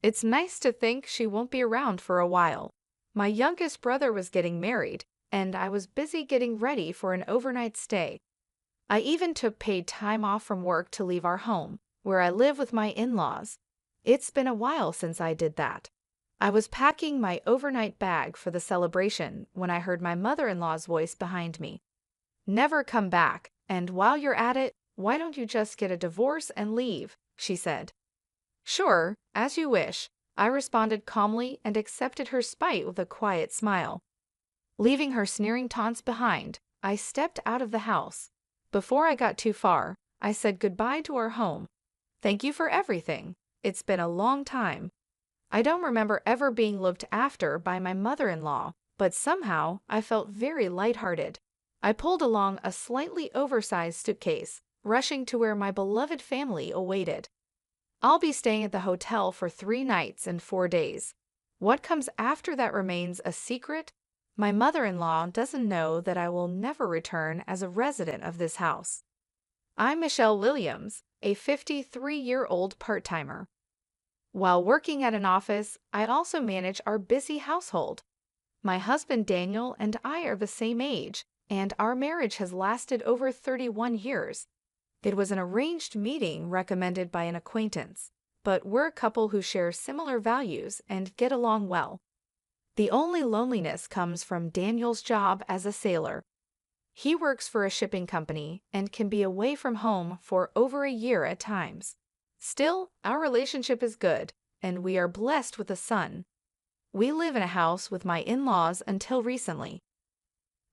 It's nice to think she won't be around for a while. My youngest brother was getting married, and I was busy getting ready for an overnight stay. I even took paid time off from work to leave our home, where I live with my in-laws. It's been a while since I did that. I was packing my overnight bag for the celebration when I heard my mother-in-law's voice behind me. "Never come back, and while you're at it, why don't you just get a divorce and leave?" she said. "Sure, as you wish," I responded calmly and accepted her spite with a quiet smile. Leaving her sneering taunts behind, I stepped out of the house. Before I got too far, I said goodbye to our home. "Thank you for everything. It's been a long time." I don't remember ever being looked after by my mother-in-law, but somehow I felt very lighthearted. I pulled along a slightly oversized suitcase, rushing to where my beloved family awaited. I'll be staying at the hotel for 3 nights and 4 days. What comes after that remains a secret. My mother-in-law doesn't know that I will never return as a resident of this house. I'm Michelle Williams, a 53-year-old part-timer. While working at an office, I also manage our busy household. My husband Daniel and I are the same age, and our marriage has lasted over 31 years. It was an arranged meeting recommended by an acquaintance, but we're a couple who share similar values and get along well. The only loneliness comes from Daniel's job as a sailor. He works for a shipping company and can be away from home for over a year at times. Still, our relationship is good, and we are blessed with a son. We live in a house with my in-laws until recently.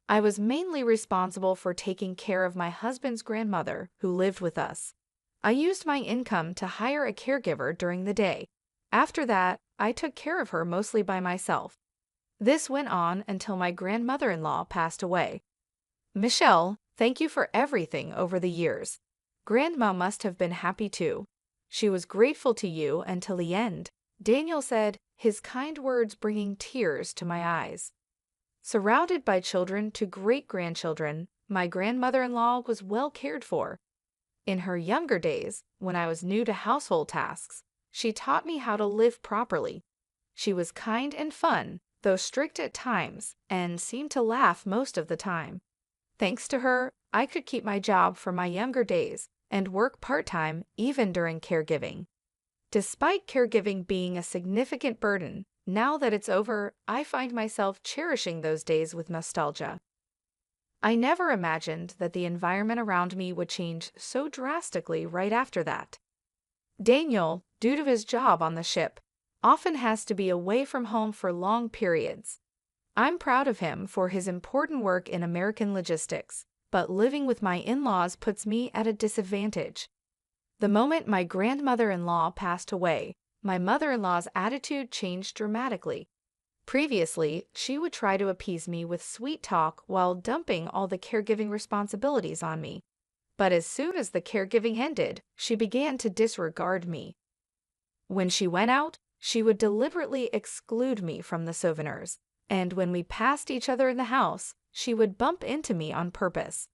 I was mainly responsible for taking care of my husband's grandmother, who lived with us. I used my income to hire a caregiver during the day. After that, I took care of her mostly by myself. This went on until my grandmother-in-law passed away. "Michelle, thank you for everything over the years. Grandma must have been happy too. She was grateful to you until the end," Daniel said, his kind words bringing tears to my eyes. Surrounded by children to great-grandchildren, my grandmother-in-law was well cared for. In her younger days, when I was new to household tasks, she taught me how to live properly. She was kind and fun, though strict at times, and seemed to laugh most of the time. Thanks to her, I could keep my job from my younger days and work part-time even during caregiving. Despite caregiving being a significant burden, now that it's over, I find myself cherishing those days with nostalgia. I never imagined that the environment around me would change so drastically right after that. Daniel, due to his job on the ship, often has to be away from home for long periods. I'm proud of him for his important work in American logistics, but living with my in-laws puts me at a disadvantage. The moment my grandmother-in-law passed away, my mother-in-law's attitude changed dramatically. Previously, she would try to appease me with sweet talk while dumping all the caregiving responsibilities on me. But as soon as the caregiving ended, she began to disregard me. When she went out, she would deliberately exclude me from the souvenirs, and when we passed each other in the house, she would bump into me on purpose.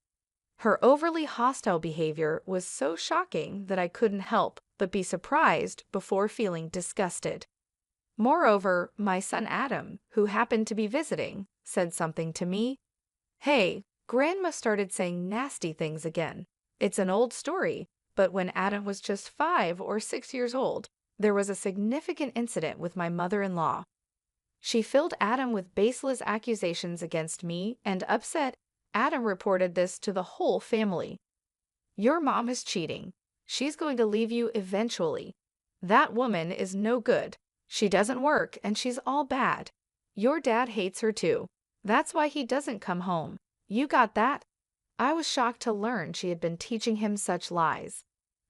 Her overly hostile behavior was so shocking that I couldn't help but be surprised before feeling disgusted. Moreover, my son Adam, who happened to be visiting, said something to me. "Hey, Grandma started saying nasty things again. It's an old story, but when Adam was just 5 or 6 years old, there was a significant incident with my mother-in-law. She filled Adam with baseless accusations against me, and upset, Adam reported this to the whole family. 'Your mom is cheating. She's going to leave you eventually. That woman is no good. She doesn't work and she's all bad. Your dad hates her too. That's why he doesn't come home. You got that?' I was shocked to learn she had been teaching him such lies.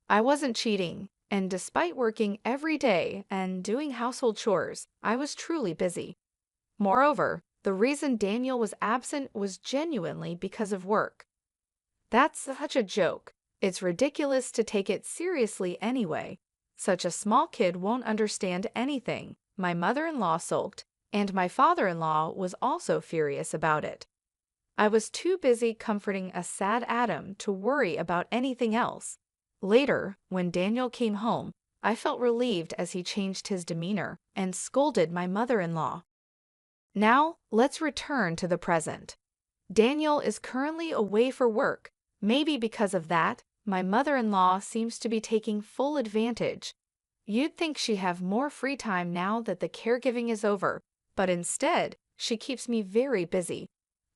I wasn't cheating, and despite working every day and doing household chores, I was truly busy. Moreover, the reason Daniel was absent was genuinely because of work. That's such a joke. It's ridiculous to take it seriously anyway. Such a small kid won't understand anything," my mother-in-law sulked, and my father-in-law was also furious about it. I was too busy comforting a sad Adam to worry about anything else. Later, when Daniel came home, I felt relieved as he changed his demeanor and scolded my mother-in-law. Now, let's return to the present. Daniel is currently away for work. Maybe because of that, my mother-in-law seems to be taking full advantage. You'd think she'd have more free time now that the caregiving is over, but instead, she keeps me very busy.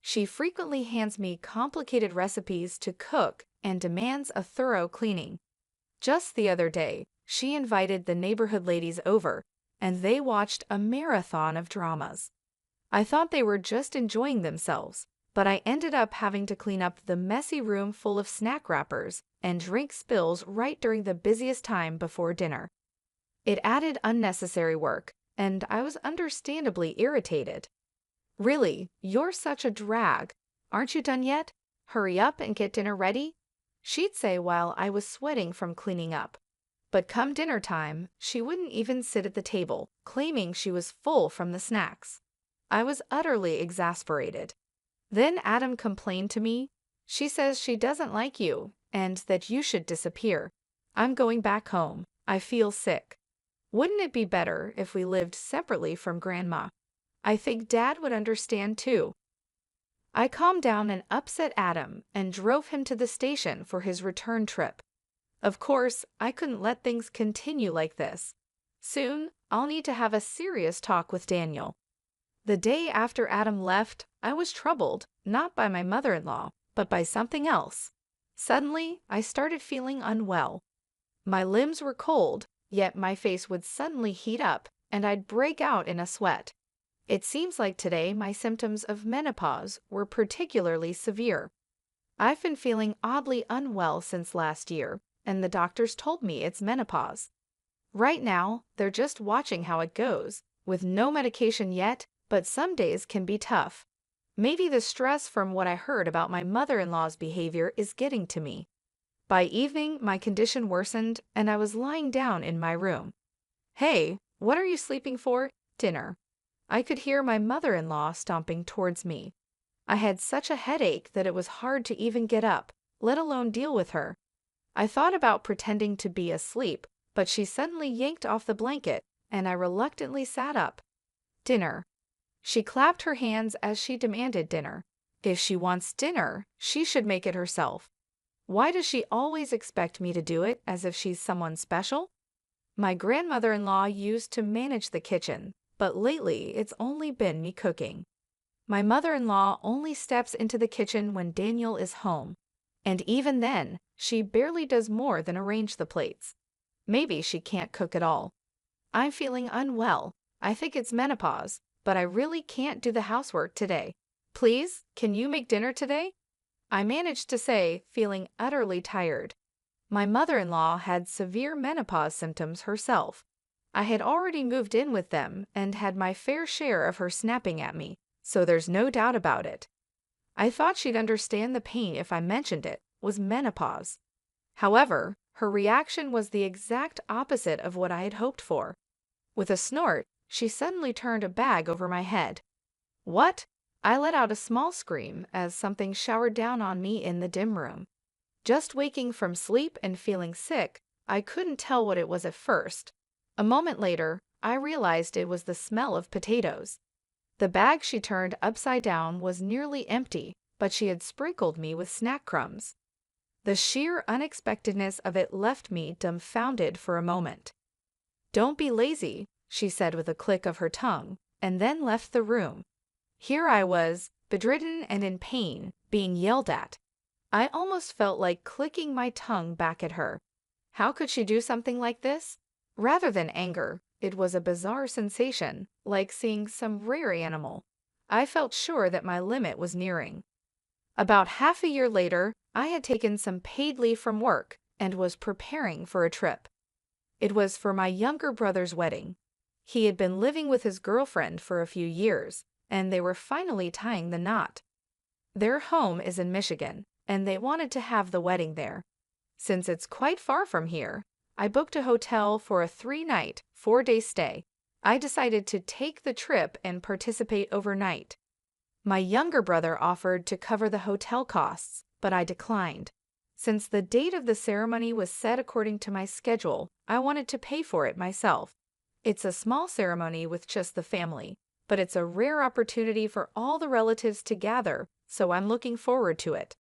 She frequently hands me complicated recipes to cook and demands a thorough cleaning. Just the other day, she invited the neighborhood ladies over, and they watched a marathon of dramas. I thought they were just enjoying themselves, but I ended up having to clean up the messy room full of snack wrappers and drink spills right during the busiest time before dinner. It added unnecessary work, and I was understandably irritated. Really, you're such a drag. Aren't you done yet? Hurry up and get dinner ready, she'd say while I was sweating from cleaning up. But come dinner time, she wouldn't even sit at the table, claiming she was full from the snacks. I was utterly exasperated. Then Adam complained to me. She says she doesn't like you and that you should disappear. I'm going back home. I feel sick. Wouldn't it be better if we lived separately from Grandma? I think Dad would understand too. I calmed down an upset Adam and drove him to the station for his return trip. Of course, I couldn't let things continue like this. Soon, I'll need to have a serious talk with Daniel. The day after Adam left, I was troubled, not by my mother-in-law, but by something else. Suddenly, I started feeling unwell. My limbs were cold, yet my face would suddenly heat up, and I'd break out in a sweat. It seems like today my symptoms of menopause were particularly severe. I've been feeling oddly unwell since last year, and the doctors told me it's menopause. Right now, they're just watching how it goes, with no medication yet, but some days can be tough. Maybe the stress from what I heard about my mother-in-law's behavior is getting to me. By evening, my condition worsened, and I was lying down in my room. Hey, what are you sleeping for? Dinner. I could hear my mother-in-law stomping towards me. I had such a headache that it was hard to even get up, let alone deal with her. I thought about pretending to be asleep, but she suddenly yanked off the blanket, and I reluctantly sat up. Dinner. She clapped her hands as she demanded dinner. If she wants dinner, she should make it herself. Why does she always expect me to do it as if she's someone special? My grandmother-in-law used to manage the kitchen, but lately it's only been me cooking. My mother-in-law only steps into the kitchen when Daniel is home, and even then, she barely does more than arrange the plates. Maybe she can't cook at all. I'm feeling unwell. I think it's menopause, but I really can't do the housework today. Please, can you make dinner today? I managed to say, feeling utterly tired. My mother-in-law had severe menopause symptoms herself. I had already moved in with them and had my fair share of her snapping at me, so there's no doubt about it. I thought she'd understand the pain if I mentioned it was menopause. However, her reaction was the exact opposite of what I had hoped for. With a snort, she suddenly turned a bag over my head. What? I let out a small scream as something showered down on me in the dim room. Just waking from sleep and feeling sick, I couldn't tell what it was at first. A moment later, I realized it was the smell of potatoes. The bag she turned upside down was nearly empty, but she had sprinkled me with snack crumbs. The sheer unexpectedness of it left me dumbfounded for a moment. Don't be lazy, she said with a click of her tongue, and then left the room. Here I was, bedridden and in pain, being yelled at. I almost felt like clicking my tongue back at her. How could she do something like this? Rather than anger, it was a bizarre sensation, like seeing some rare animal. I felt sure that my limit was nearing. About half a year later, I had taken some paid leave from work and was preparing for a trip. It was for my younger brother's wedding. He had been living with his girlfriend for a few years, and they were finally tying the knot. Their home is in Michigan, and they wanted to have the wedding there. Since it's quite far from here, I booked a hotel for a 3-night, 4-day stay. I decided to take the trip and participate overnight. My younger brother offered to cover the hotel costs, but I declined. Since the date of the ceremony was set according to my schedule, I wanted to pay for it myself. It's a small ceremony with just the family, but it's a rare opportunity for all the relatives to gather, so I'm looking forward to it.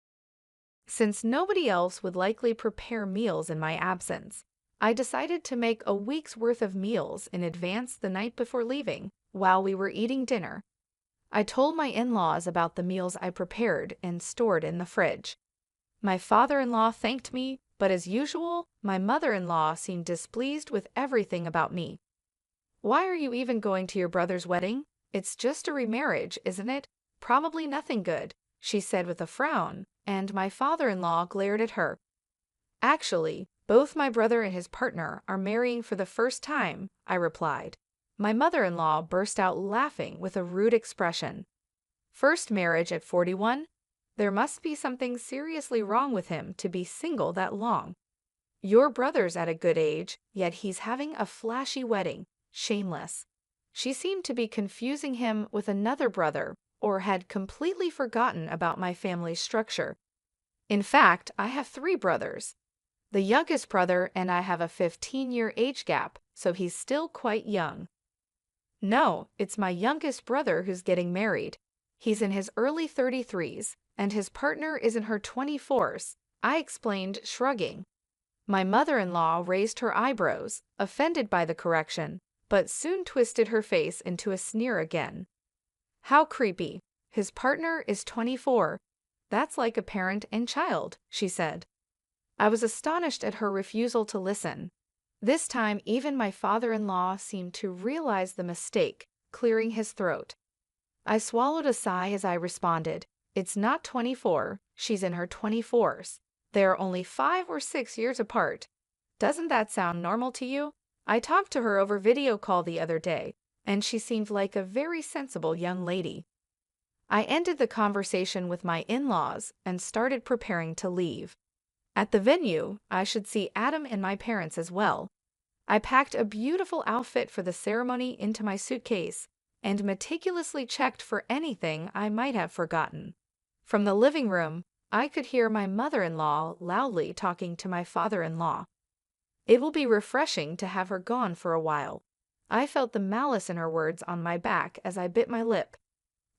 Since nobody else would likely prepare meals in my absence, I decided to make a week's worth of meals in advance the night before leaving, while we were eating dinner. I told my in-laws about the meals I prepared and stored in the fridge. My father-in-law thanked me, but as usual, my mother-in-law seemed displeased with everything about me. "Why are you even going to your brother's wedding? It's just a remarriage, isn't it? Probably nothing good," she said with a frown, and my father-in-law glared at her. "Actually, both my brother and his partner are marrying for the first time," I replied. My mother-in-law burst out laughing with a rude expression. "First marriage at 41? There must be something seriously wrong with him to be single that long. Your brother's at a good age, yet he's having a flashy wedding. Shameless." She seemed to be confusing him with another brother, or had completely forgotten about my family's structure. In fact, I have 3 brothers. The youngest brother and I have a 15-year age gap, so he's still quite young. "No, it's my youngest brother who's getting married. He's in his early 33s, and his partner is in her 24s, I explained, shrugging. My mother-in-law raised her eyebrows, offended by the correction, but soon twisted her face into a sneer again. "How creepy. His partner is 24. That's like a parent and child," she said. I was astonished at her refusal to listen. This time, even my father-in-law seemed to realize the mistake, clearing his throat. I swallowed a sigh as I responded, "It's not 24, she's in her 24s. They're only 5 or 6 years apart. Doesn't that sound normal to you? I talked to her over video call the other day, and she seemed like a very sensible young lady." I ended the conversation with my in-laws and started preparing to leave. At the venue, I should see Adam and my parents as well. I packed a beautiful outfit for the ceremony into my suitcase and meticulously checked for anything I might have forgotten. From the living room, I could hear my mother-in-law loudly talking to my father-in-law. It will be refreshing to have her gone for a while. I felt the malice in her words on my back as I bit my lip.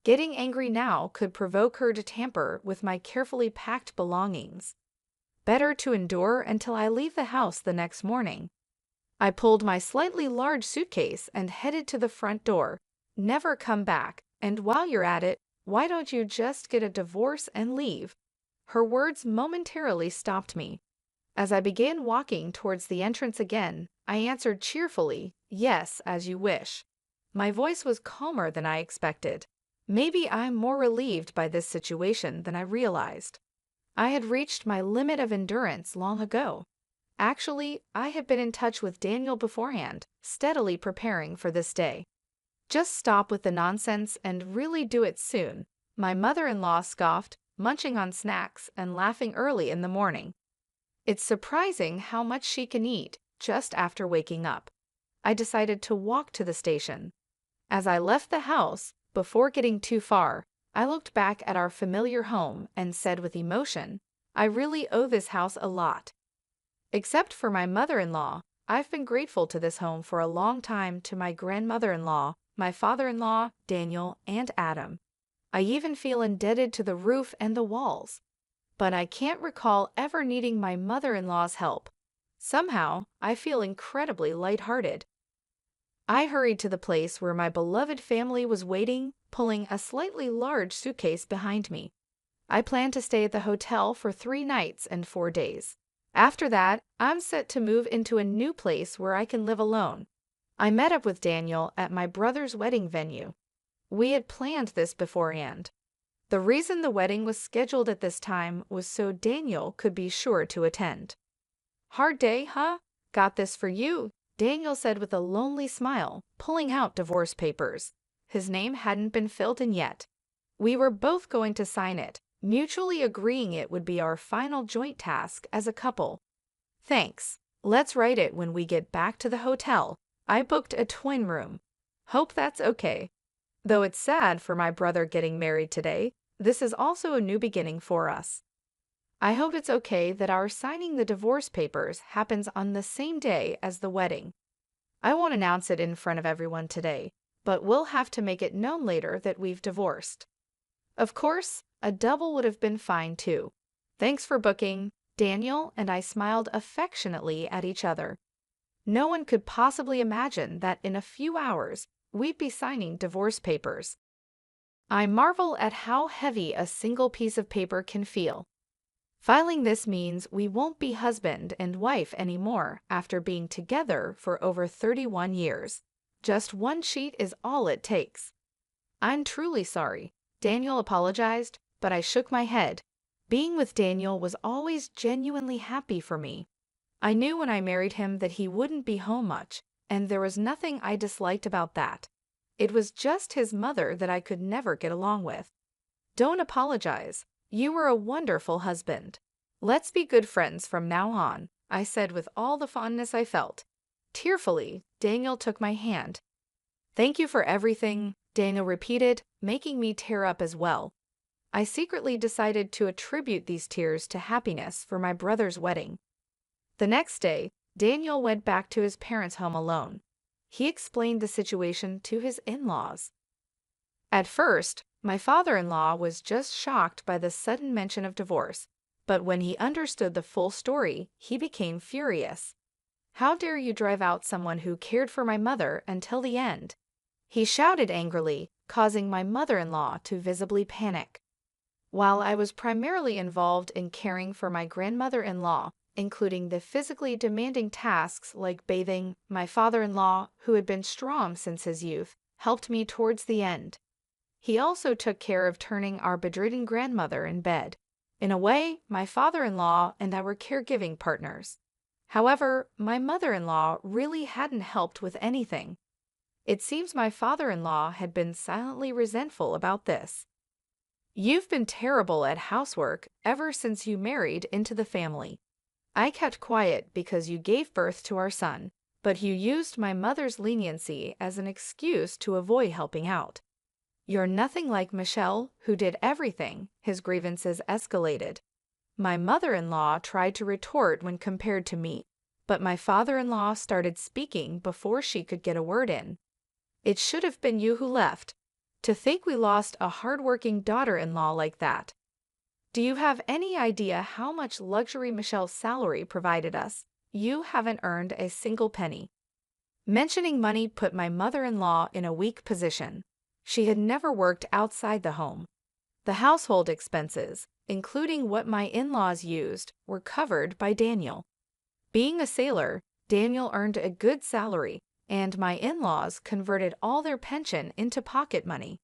Getting angry now could provoke her to tamper with my carefully packed belongings. Better to endure until I leave the house the next morning. I pulled my slightly large suitcase and headed to the front door. "Never come back, and while you're at it, why don't you just get a divorce and leave?" Her words momentarily stopped me. As I began walking towards the entrance again, I answered cheerfully, "Yes, as you wish." My voice was calmer than I expected. Maybe I'm more relieved by this situation than I realized. I had reached my limit of endurance long ago. Actually, I had been in touch with Daniel beforehand, steadily preparing for this day. "Just stop with the nonsense and really do it soon," my mother-in-law scoffed, munching on snacks and laughing early in the morning. It's surprising how much she can eat just after waking up. I decided to walk to the station. As I left the house, before getting too far, I looked back at our familiar home and said with emotion, "I really owe this house a lot." Except for my mother-in-law, I've been grateful to this home for a long time, to my grandmother-in-law, my father-in-law, Daniel, and Adam. I even feel indebted to the roof and the walls. But I can't recall ever needing my mother-in-law's help. Somehow, I feel incredibly lighthearted. I hurried to the place where my beloved family was waiting, pulling a slightly large suitcase behind me. I plan to stay at the hotel for 3 nights and 4 days. After that, I'm set to move into a new place where I can live alone. I met up with Daniel at my brother's wedding venue. We had planned this beforehand. The reason the wedding was scheduled at this time was so Daniel could be sure to attend. "Hard day, huh? Got this for you," Daniel said with a lonely smile, pulling out divorce papers. His name hadn't been filled in yet. We were both going to sign it, mutually agreeing it would be our final joint task as a couple. "Thanks. Let's write it when we get back to the hotel. I booked a twin room. Hope that's okay. Though it's sad for my brother getting married today, this is also a new beginning for us." I hope it's okay that our signing the divorce papers happens on the same day as the wedding. I won't announce it in front of everyone today, but we'll have to make it known later that we've divorced. Of course, a double would have been fine too. Thanks for booking. Daniel and I smiled affectionately at each other. No one could possibly imagine that in a few hours we'd be signing divorce papers. I marvel at how heavy a single piece of paper can feel. Filing this means we won't be husband and wife anymore after being together for over 31 years. Just one sheet is all it takes. I'm truly sorry. Daniel apologized, but I shook my head. Being with Daniel was always genuinely happy for me. I knew when I married him that he wouldn't be home much, and there was nothing I disliked about that. It was just his mother that I could never get along with. Don't apologize. You were a wonderful husband. Let's be good friends from now on, I said with all the fondness I felt. Tearfully, Daniel took my hand. Thank you for everything, Daniel repeated, making me tear up as well. I secretly decided to attribute these tears to happiness for my brother's wedding. The next day, Daniel went back to his parents' home alone. He explained the situation to his in-laws. At first, my father-in-law was just shocked by the sudden mention of divorce, but when he understood the full story, he became furious. How dare you drive out someone who cared for my mother until the end? He shouted angrily, causing my mother-in-law to visibly panic. While I was primarily involved in caring for my grandmother-in-law, including the physically demanding tasks like bathing, my father-in-law, who had been strong since his youth, helped me towards the end. He also took care of turning our bedridden grandmother in bed. In a way, my father-in-law and I were caregiving partners. However, my mother-in-law really hadn't helped with anything. It seems my father-in-law had been silently resentful about this. You've been terrible at housework ever since you married into the family. I kept quiet because you gave birth to our son, but you used my mother's leniency as an excuse to avoid helping out. You're nothing like Michelle, who did everything. His grievances escalated. My mother-in-law tried to retort when compared to me, but my father-in-law started speaking before she could get a word in. It should have been you who left. To think we lost a hard-working daughter-in-law like that. Do you have any idea how much luxury Michelle's salary provided us? You haven't earned a single penny. Mentioning money put my mother-in-law in a weak position. She had never worked outside the home. The household expenses, including what my in-laws used, were covered by Daniel. Being a sailor, Daniel earned a good salary, and my in-laws converted all their pension into pocket money.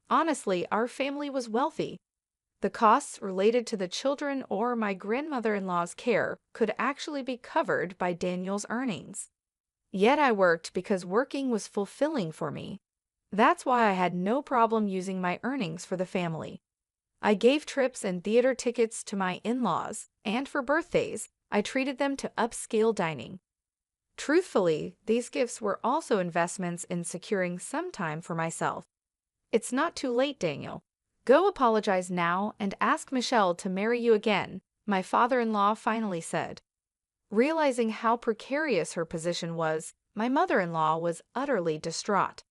Honestly, our family was wealthy. The costs related to the children or my grandmother-in-law's care could actually be covered by Daniel's earnings. Yet I worked because working was fulfilling for me. That's why I had no problem using my earnings for the family. I gave trips and theater tickets to my in-laws, and for birthdays, I treated them to upscale dining. Truthfully, these gifts were also investments in securing some time for myself. It's not too late, Daniel. Go apologize now and ask Michelle to marry you again, my father-in-law finally said. Realizing how precarious her position was, my mother-in-law was utterly distraught.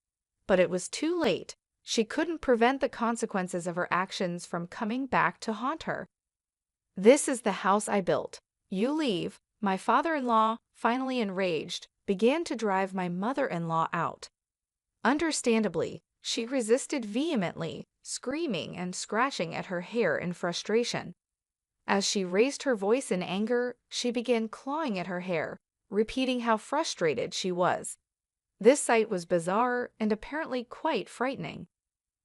But it was too late. She couldn't prevent the consequences of her actions from coming back to haunt her. This is the house I built. You leave. My father-in-law, finally enraged, began to drive my mother-in-law out. Understandably, she resisted vehemently, screaming and scratching at her hair in frustration. As she raised her voice in anger, she began clawing at her hair, repeating how frustrated she was. This sight was bizarre and apparently quite frightening.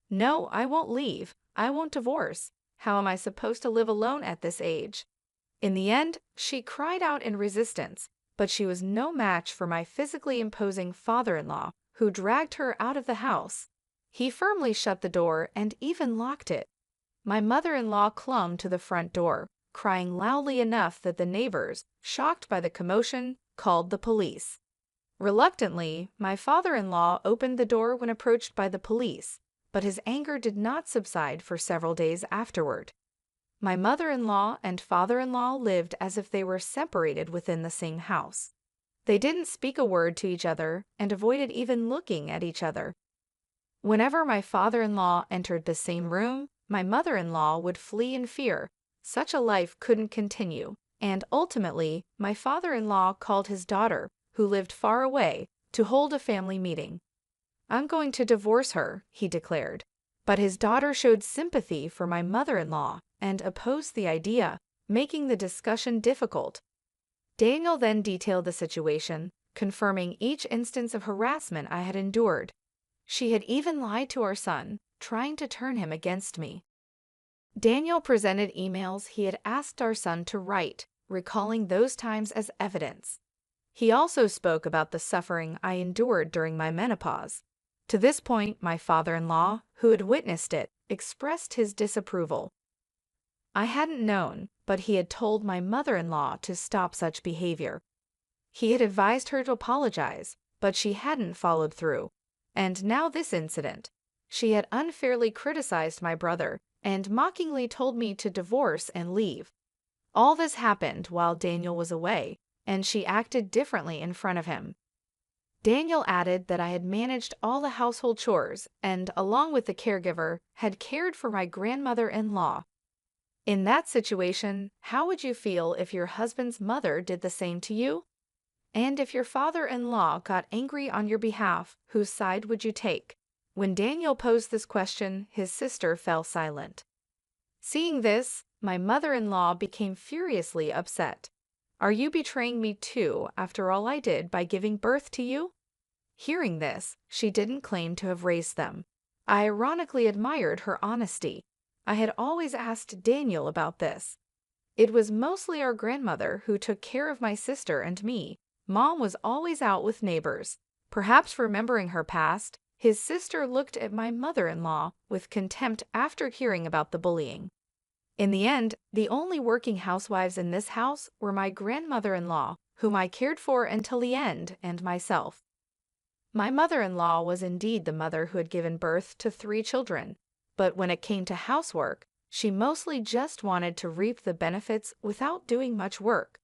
No, I won't leave. I won't divorce. How am I supposed to live alone at this age? In the end, she cried out in resistance, but she was no match for my physically imposing father-in-law, who dragged her out of the house. He firmly shut the door and even locked it. My mother-in-law clung to the front door, crying loudly enough that the neighbors, shocked by the commotion, called the police. Reluctantly, my father-in-law opened the door when approached by the police, but his anger did not subside for several days afterward. My mother-in-law and father-in-law lived as if they were separated within the same house. They didn't speak a word to each other and avoided even looking at each other. Whenever my father-in-law entered the same room, my mother-in-law would flee in fear. Such a life couldn't continue, and ultimately, my father-in-law called his daughter, who lived far away, to hold a family meeting. "I'm going to divorce her," he declared. But his daughter showed sympathy for my mother-in-law and opposed the idea, making the discussion difficult. Daniel then detailed the situation, confirming each instance of harassment I had endured. She had even lied to our son, trying to turn him against me. Daniel presented emails he had asked our son to write, recalling those times as evidence. He also spoke about the suffering I endured during my menopause. To this point, my father-in-law, who had witnessed it, expressed his disapproval. I hadn't known, but he had told my mother-in-law to stop such behavior. He had advised her to apologize, but she hadn't followed through. And now this incident. She had unfairly criticized my brother and mockingly told me to divorce and leave. All this happened while Daniel was away, and she acted differently in front of him. Daniel added that I had managed all the household chores and, along with the caregiver, had cared for my grandmother-in-law. In that situation, how would you feel if your husband's mother did the same to you? And if your father-in-law got angry on your behalf, whose side would you take? When Daniel posed this question, his sister fell silent. Seeing this, my mother-in-law became furiously upset. "Are you betraying me too, after all I did by giving birth to you?" Hearing this, she didn't claim to have raised them. I ironically admired her honesty. I had always asked Daniel about this. It was mostly our grandmother who took care of my sister and me. Mom was always out with neighbors. Perhaps remembering her past, his sister looked at my mother-in-law with contempt after hearing about the bullying. In the end, the only working housewives in this house were my grandmother-in-law, whom I cared for until the end, and myself. My mother-in-law was indeed the mother who had given birth to 3 children, but when it came to housework, she mostly just wanted to reap the benefits without doing much work.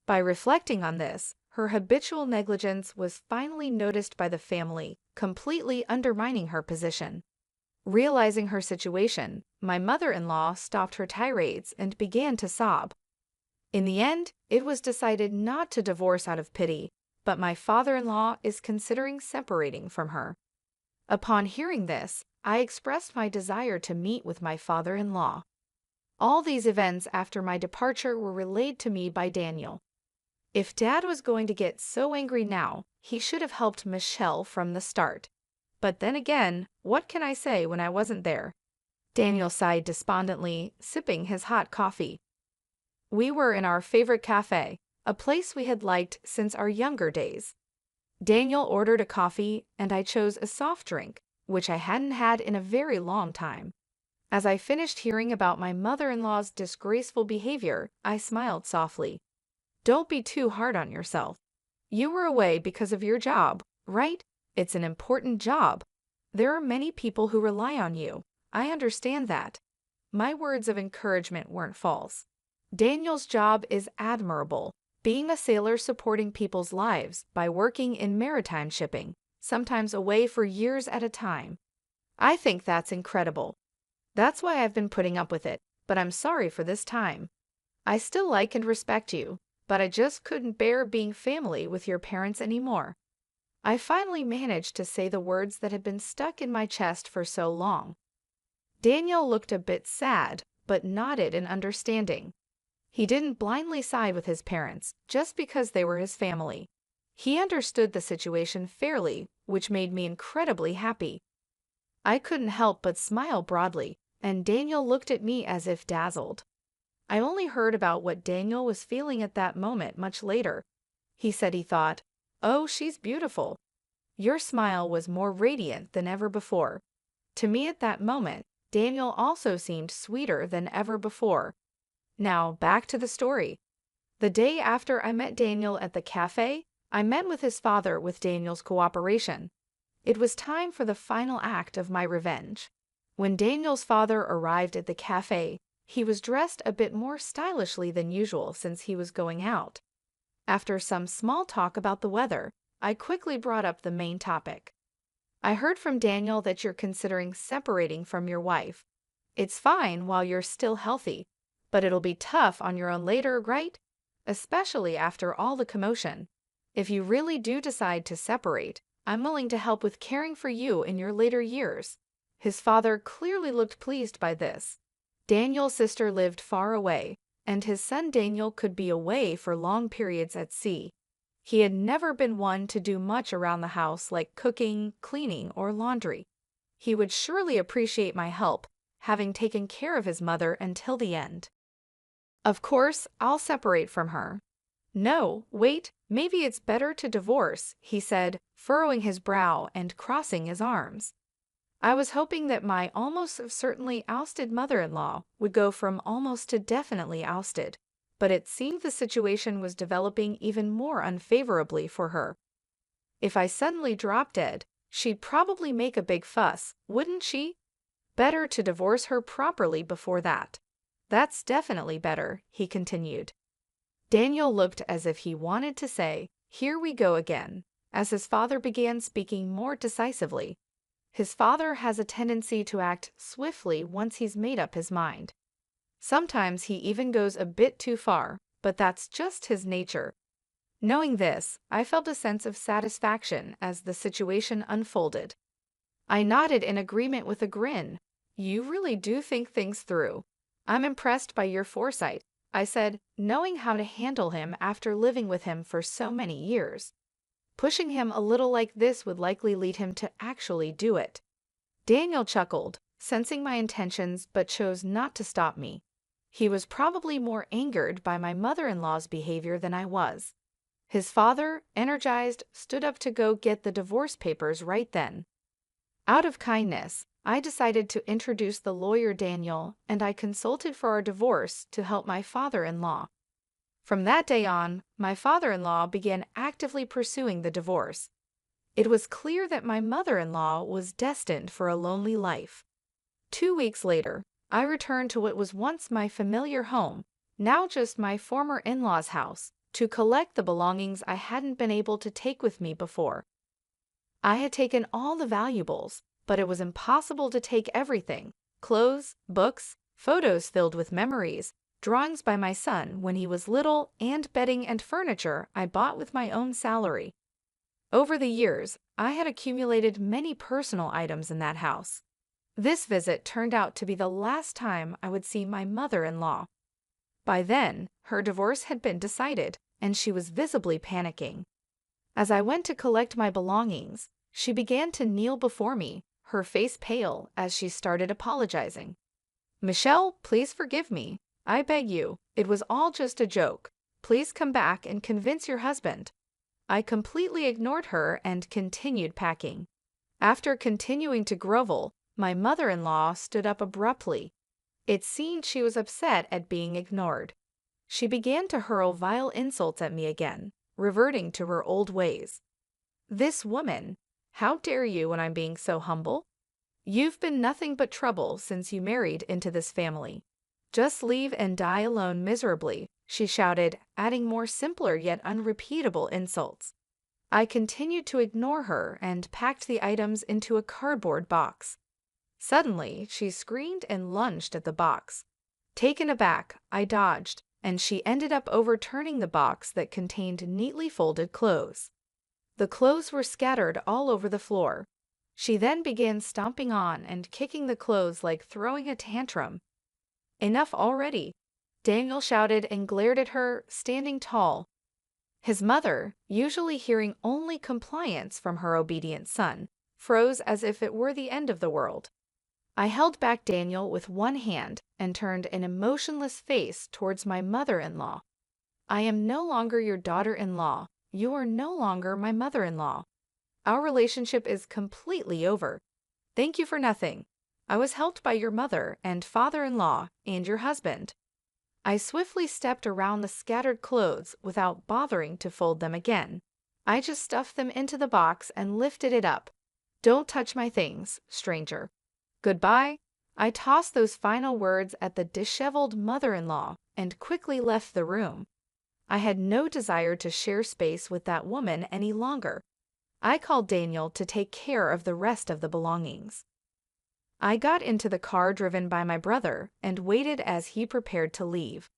By reflecting on this, her habitual negligence was finally noticed by the family, completely undermining her position. Realizing her situation, my mother-in-law stopped her tirades and began to sob. In the end, it was decided not to divorce out of pity, but my father-in-law is considering separating from her. Upon hearing this, I expressed my desire to meet with my father-in-law. All these events after my departure were relayed to me by Daniel. If Dad was going to get so angry now, he should have helped Michelle from the start. But then again, what can I say when I wasn't there? Daniel sighed despondently, sipping his hot coffee. We were in our favorite cafe, a place we had liked since our younger days. Daniel ordered a coffee, and I chose a soft drink, which I hadn't had in a very long time. As I finished hearing about my mother-in-law's disgraceful behavior, I smiled softly. "Don't be too hard on yourself. You were away because of your job, right? It's an important job. There are many people who rely on you. I understand that." My words of encouragement weren't false. Daniel's job is admirable, being a sailor supporting people's lives by working in maritime shipping, sometimes away for years at a time. I think that's incredible. That's why I've been putting up with it, but I'm sorry for this time. I still like and respect you, but I just couldn't bear being family with your parents anymore. I finally managed to say the words that had been stuck in my chest for so long. Daniel looked a bit sad, but nodded in understanding. He didn't blindly side with his parents just because they were his family. He understood the situation fairly, which made me incredibly happy. I couldn't help but smile broadly, and Daniel looked at me as if dazzled. I only heard about what Daniel was feeling at that moment much later. He said he thought, "Oh, she's beautiful." Your smile was more radiant than ever before. To me at that moment, Daniel also seemed sweeter than ever before. Now, back to the story. The day after I met Daniel at the cafe, I met with his father with Daniel's cooperation. It was time for the final act of my revenge. When Daniel's father arrived at the cafe, He was dressed a bit more stylishly than usual since he was going out. After some small talk about the weather, I quickly brought up the main topic. I heard from Daniel that you're considering separating from your wife. It's fine while you're still healthy, but it'll be tough on your own later, right? Especially after all the commotion. If you really do decide to separate, I'm willing to help with caring for you in your later years. His father clearly looked pleased by this. Daniel's sister lived far away, and his son Daniel could be away for long periods at sea. He had never been one to do much around the house like cooking, cleaning, or laundry. He would surely appreciate my help, having taken care of his mother until the end. Of course, I'll separate from her. No, wait, maybe it's better to divorce, he said, furrowing his brow and crossing his arms. I was hoping that my almost certainly ousted mother-in-law would go from almost to definitely ousted, but it seemed the situation was developing even more unfavorably for her. If I suddenly dropped dead, she'd probably make a big fuss, wouldn't she? Better to divorce her properly before that. That's definitely better, he continued. Daniel looked as if he wanted to say, "Here we go again," as his father began speaking more decisively. His father has a tendency to act swiftly once he's made up his mind. Sometimes he even goes a bit too far, but that's just his nature. Knowing this, I felt a sense of satisfaction as the situation unfolded. I nodded in agreement with a grin. You really do think things through. I'm impressed by your foresight, I said, knowing how to handle him after living with him for so many years. Pushing him a little like this would likely lead him to actually do it. Daniel chuckled, sensing my intentions, but chose not to stop me. He was probably more angered by my mother-in-law's behavior than I was. His father, energized, stood up to go get the divorce papers right then. Out of kindness, I decided to introduce the lawyer Daniel, and I consulted for our divorce to help my father-in-law. From that day on, my father-in-law began actively pursuing the divorce. It was clear that my mother-in-law was destined for a lonely life. 2 weeks later, I returned to what was once my familiar home, now just my former in-laws' house, to collect the belongings I hadn't been able to take with me before. I had taken all the valuables, but it was impossible to take everything: clothes, books, photos filled with memories, drawings by my son when he was little, and bedding and furniture I bought with my own salary. Over the years, I had accumulated many personal items in that house. This visit turned out to be the last time I would see my mother-in-law. By then, her divorce had been decided, and she was visibly panicking. As I went to collect my belongings, she began to kneel before me, her face pale as she started apologizing. "Michelle, please forgive me. I beg you, it was all just a joke. Please come back and convince your husband." I completely ignored her and continued packing. After continuing to grovel, my mother-in-law stood up abruptly. It seemed she was upset at being ignored. She began to hurl vile insults at me again, reverting to her old ways. "This woman, how dare you when I'm being so humble? You've been nothing but trouble since you married into this family. Just leave and die alone miserably," she shouted, adding more simpler yet unrepeatable insults. I continued to ignore her and packed the items into a cardboard box. Suddenly, she screamed and lunged at the box. Taken aback, I dodged, and she ended up overturning the box that contained neatly folded clothes. The clothes were scattered all over the floor. She then began stomping on and kicking the clothes like throwing a tantrum. "Enough already," Daniel shouted and glared at her, standing tall. His mother, usually hearing only compliance from her obedient son, froze as if it were the end of the world. I held back Daniel with one hand and turned an emotionless face towards my mother-in-law. "I am no longer your daughter-in-law. You are no longer my mother-in-law. Our relationship is completely over. Thank you for nothing. I was helped by your mother and father-in-law and your husband." I swiftly stepped around the scattered clothes without bothering to fold them again. I just stuffed them into the box and lifted it up. "Don't touch my things, stranger. Goodbye." I tossed those final words at the disheveled mother-in-law and quickly left the room. I had no desire to share space with that woman any longer. I called Daniel to take care of the rest of the belongings. I got into the car driven by my brother and waited as he prepared to leave.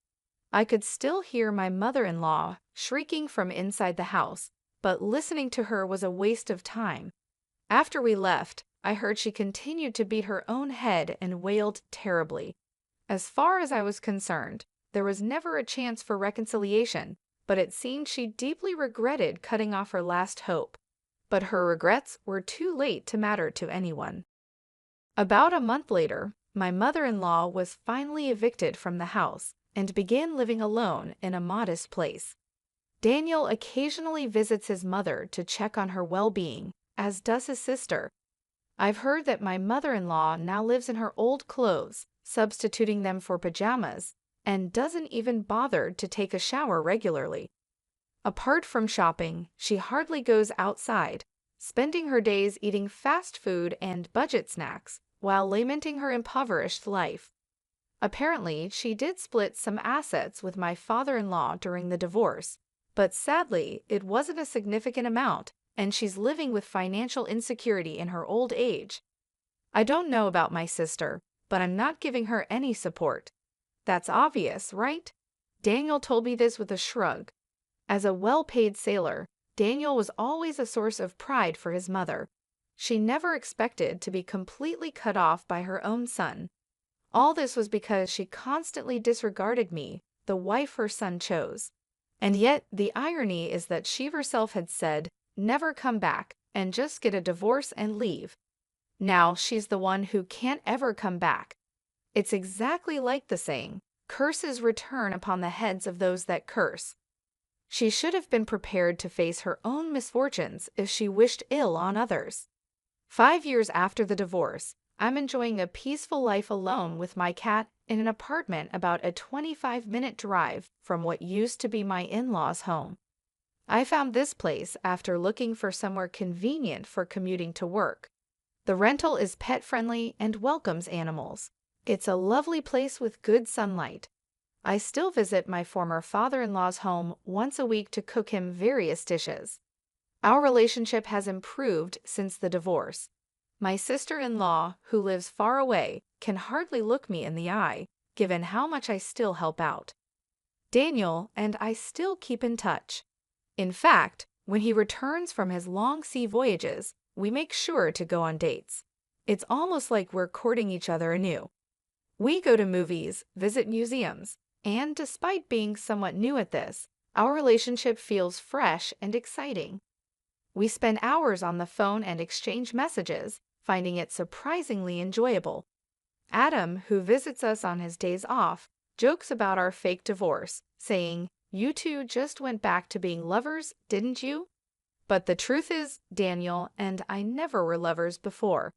I could still hear my mother-in-law shrieking from inside the house, but listening to her was a waste of time. After we left, I heard she continued to beat her own head and wailed terribly. As far as I was concerned, there was never a chance for reconciliation, but it seemed she deeply regretted cutting off her last hope. But her regrets were too late to matter to anyone. About a month later, my mother-in-law was finally evicted from the house and began living alone in a modest place. Daniel occasionally visits his mother to check on her well-being, as does his sister. I've heard that my mother-in-law now lives in her old clothes, substituting them for pajamas, and doesn't even bother to take a shower regularly. Apart from shopping, she hardly goes outside, spending her days eating fast food and budget snacks while lamenting her impoverished life. Apparently, she did split some assets with my father-in-law during the divorce, but sadly, it wasn't a significant amount, and she's living with financial insecurity in her old age. I don't know about my sister, but I'm not giving her any support. That's obvious, right? Daniel told me this with a shrug. As a well-paid sailor, Daniel was always a source of pride for his mother. She never expected to be completely cut off by her own son. All this was because she constantly disregarded me, the wife her son chose. And yet, the irony is that she herself had said, "Never come back, and just get a divorce and leave." Now she's the one who can't ever come back. It's exactly like the saying, "Curses return upon the heads of those that curse." She should have been prepared to face her own misfortunes if she wished ill on others. 5 years after the divorce, I'm enjoying a peaceful life alone with my cat in an apartment about a 25-minute drive from what used to be my in-laws' home. I found this place after looking for somewhere convenient for commuting to work. The rental is pet-friendly and welcomes animals. It's a lovely place with good sunlight. I still visit my former father-in-law's home once a week to cook him various dishes. Our relationship has improved since the divorce. My sister-in-law, who lives far away, can hardly look me in the eye, given how much I still help out. Daniel and I still keep in touch. In fact, when he returns from his long sea voyages, we make sure to go on dates. It's almost like we're courting each other anew. We go to movies, visit museums, and despite being somewhat new at this, our relationship feels fresh and exciting. We spend hours on the phone and exchange messages, finding it surprisingly enjoyable. Adam, who visits us on his days off, jokes about our fake divorce, saying, "You two just went back to being lovers, didn't you?" But the truth is, Daniel and I never were lovers before.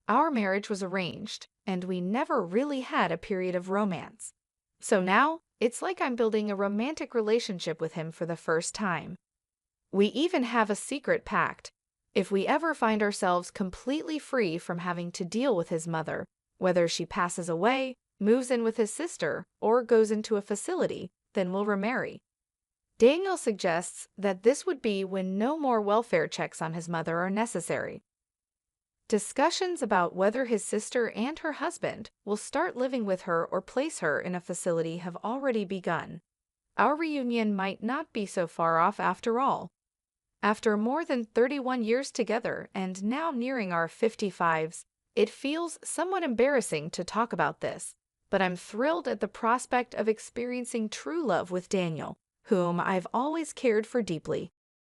Our marriage was arranged, and we never really had a period of romance. So now, it's like I'm building a romantic relationship with him for the first time. We even have a secret pact. If we ever find ourselves completely free from having to deal with his mother, whether she passes away, moves in with his sister, or goes into a facility, then we'll remarry. Daniel suggests that this would be when no more welfare checks on his mother are necessary. Discussions about whether his sister and her husband will start living with her or place her in a facility have already begun. Our reunion might not be so far off after all. After more than 31 years together and now nearing our 55s, it feels somewhat embarrassing to talk about this, but I'm thrilled at the prospect of experiencing true love with Daniel, whom I've always cared for deeply.